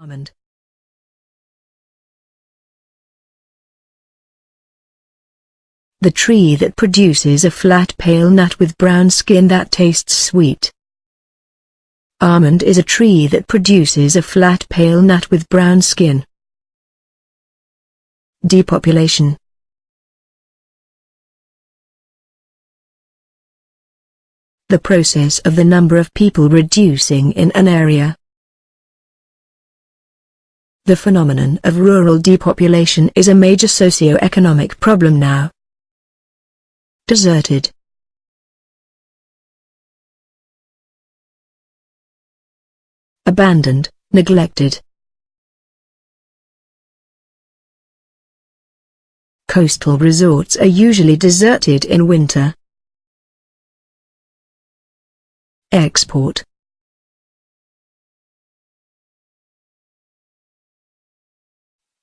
Almond. The tree that produces a flat pale nut with brown skin that tastes sweet. Almond is a tree that produces a flat pale nut with brown skin. Depopulation. The process of the number of people reducing in an area. The phenomenon of rural depopulation is a major socio-economic problem now. Deserted. Abandoned, neglected. Coastal resorts are usually deserted in winter. Export.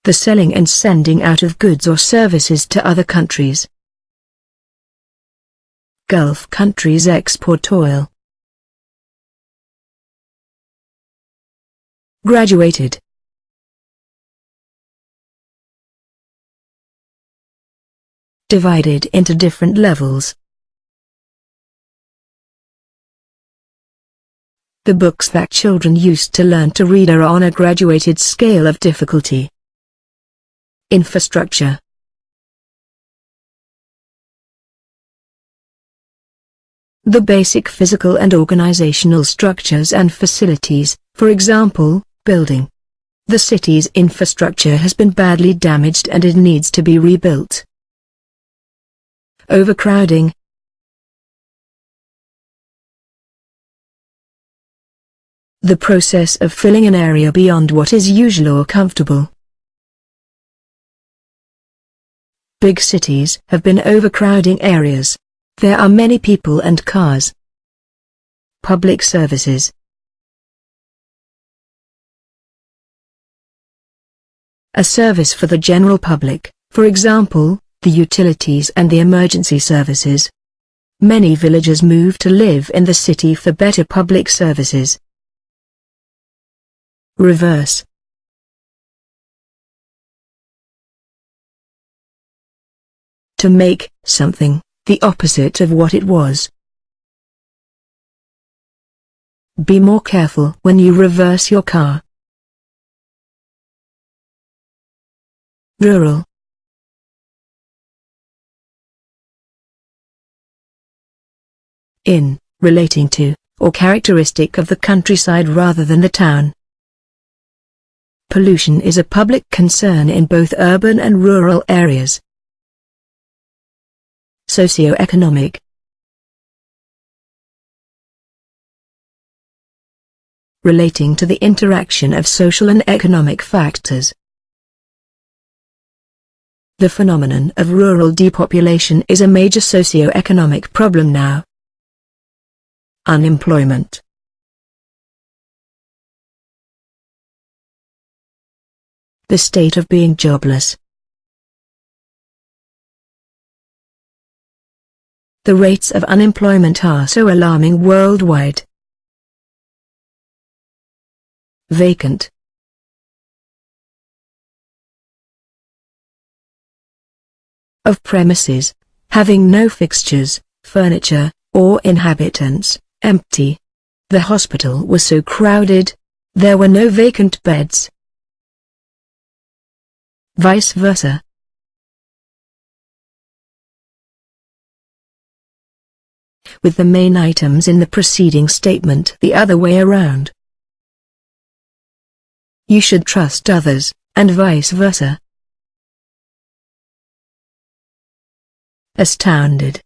The selling and sending out of goods or services to other countries. Gulf countries export oil. Graduated. Divided into different levels. The books that children used to learn to read are on a graduated scale of difficulty. Infrastructure. The basic physical and organizational structures and facilities, for example, building. The city's infrastructure has been badly damaged and it needs to be rebuilt. Overcrowding. The process of filling an area beyond what is usual or comfortable. Big cities have been overcrowding areas. There are many people and cars. Public services. A service for the general public, for example, the utilities and the emergency services. Many villagers move to live in the city for better public services. Reverse. To make something the opposite of what it was. Be more careful when you reverse your car. Rural. In, relating to, or characteristic of the countryside rather than the town. Pollution is a public concern in both urban and rural areas. Socio-economic. Relating to the interaction of social and economic factors. The phenomenon of rural depopulation is a major socio-economic problem now. Unemployment. The state of being jobless. The rates of unemployment are so alarming worldwide. Vacant. Of premises, having no fixtures, furniture, or inhabitants, empty. The hospital was so crowded, there were no vacant beds. Vice versa. With the main items in the preceding statement the other way around. You should trust others, and vice versa. Astounded.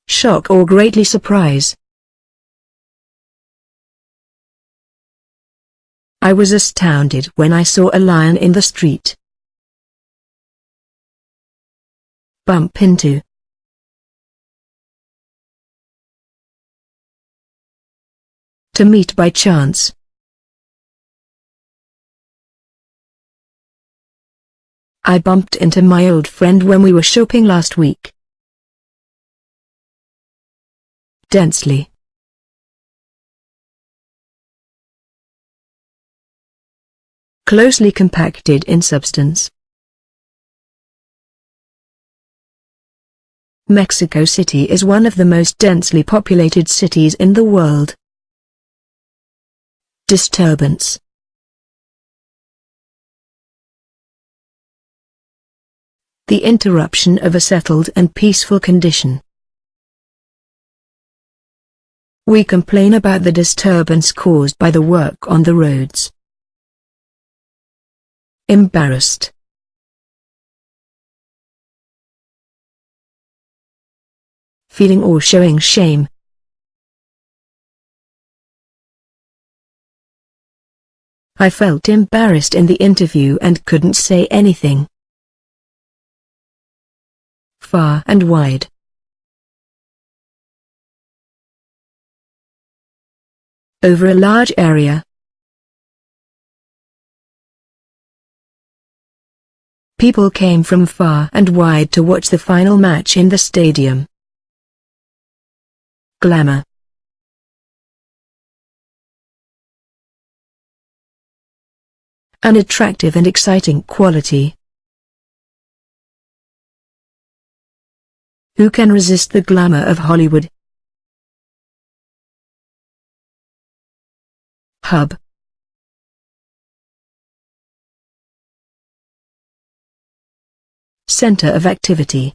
Shock or greatly surprise. I was astounded when I saw a lion in the street. Bump into. To meet by chance. I bumped into my old friend when we were shopping last week. Densely. closely compacted in substance. Mexico City is one of the most densely populated cities in the world. Disturbance. The interruption of a settled and peaceful condition. We complain about the disturbance caused by the work on the roads. Embarrassed. Feeling or showing shame. I felt embarrassed in the interview and couldn't say anything. Far and wide. Over a large area. People came from far and wide to watch the final match in the stadium. Glamour. An attractive and exciting quality. Who can resist the glamour of Hollywood? Hub. Center of activity.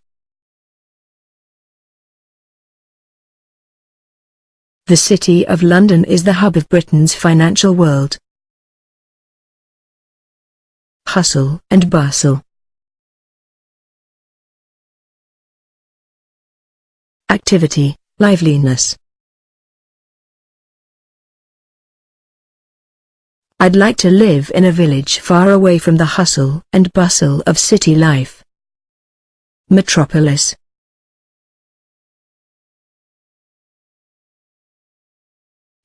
The City of London is the hub of Britain's financial world. Hustle and bustle. Activity, liveliness. I'd like to live in a village far away from the hustle and bustle of city life. Metropolis.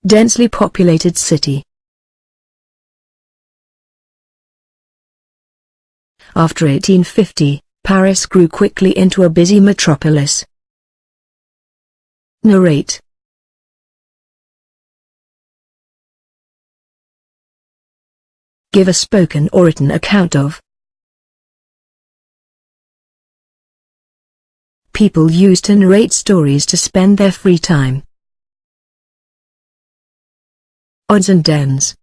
Densely populated city. After 1850, Paris grew quickly into a busy metropolis. Narrate. Give a spoken or written account of. People used to narrate stories to spend their free time. Odds and ends.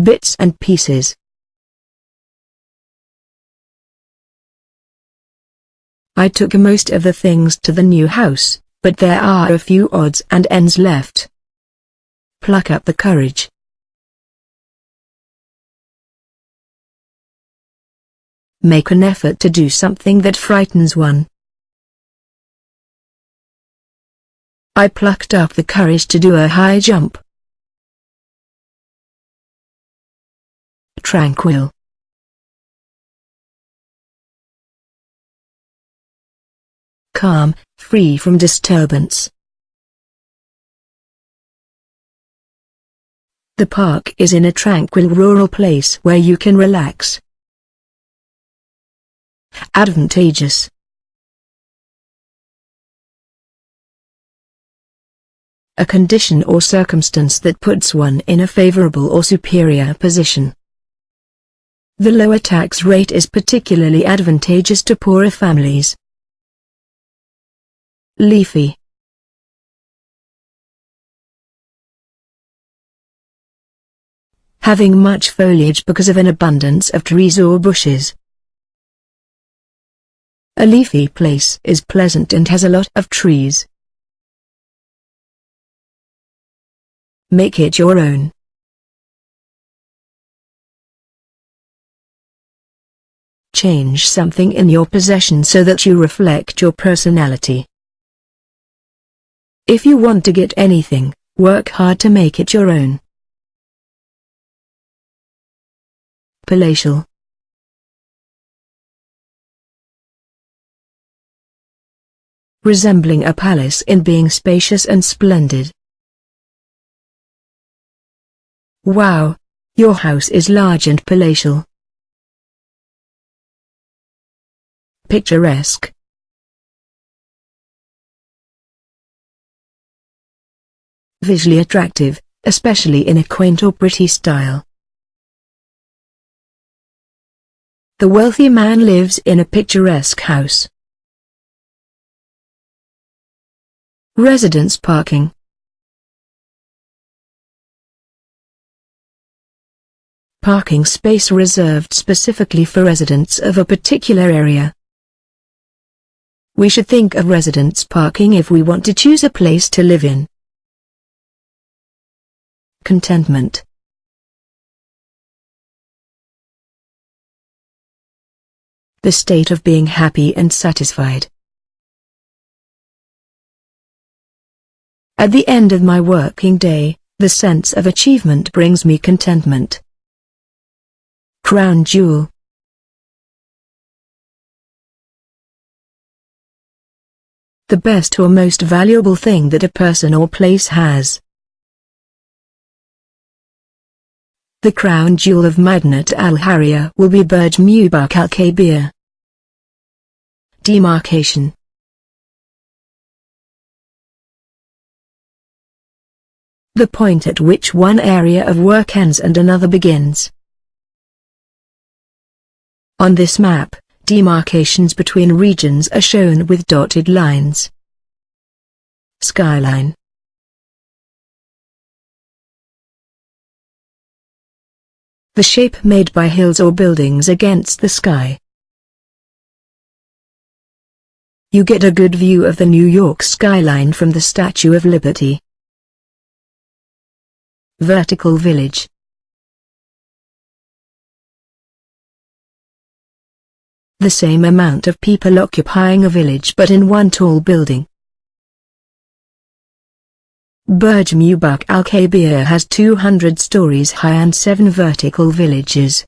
Bits and pieces. I took most of the things to the new house, but there are a few odds and ends left. Pluck up the courage. Make an effort to do something that frightens one. I plucked up the courage to do a high jump. Tranquil. Calm, free from disturbance. The park is in a tranquil rural place where you can relax. Advantageous. A condition or circumstance that puts one in a favorable or superior position. The lower tax rate is particularly advantageous to poorer families. Leafy. Having much foliage because of an abundance of trees or bushes. A leafy place is pleasant and has a lot of trees. Make it your own. Change something in your possession so that you reflect your personality. If you want to get anything, work hard to make it your own. Palatial. Resembling a palace in being spacious and splendid. Wow, your house is large and palatial. Picturesque. visually attractive, especially in a quaint or pretty style. The wealthy man lives in a picturesque house. Residence parking. Parking space reserved specifically for residents of a particular area. We should think of residence parking if we want to choose a place to live in. Contentment. The state of being happy and satisfied. At the end of my working day, the sense of achievement brings me contentment. Crown jewel. The best or most valuable thing that a person or place has. The crown jewel of Madinat al-Harriya will be Burj Mubak al-Kabir. Demarcation. The point at which one area of work ends and another begins. On this map, demarcations between regions are shown with dotted lines. Skyline. The shape made by hills or buildings against the sky. You get a good view of the New York skyline from the Statue of Liberty. Vertical village. The same amount of people occupying a village but in one tall building. Burj Mubak al-Kabir has 200 stories high and 7 vertical villages.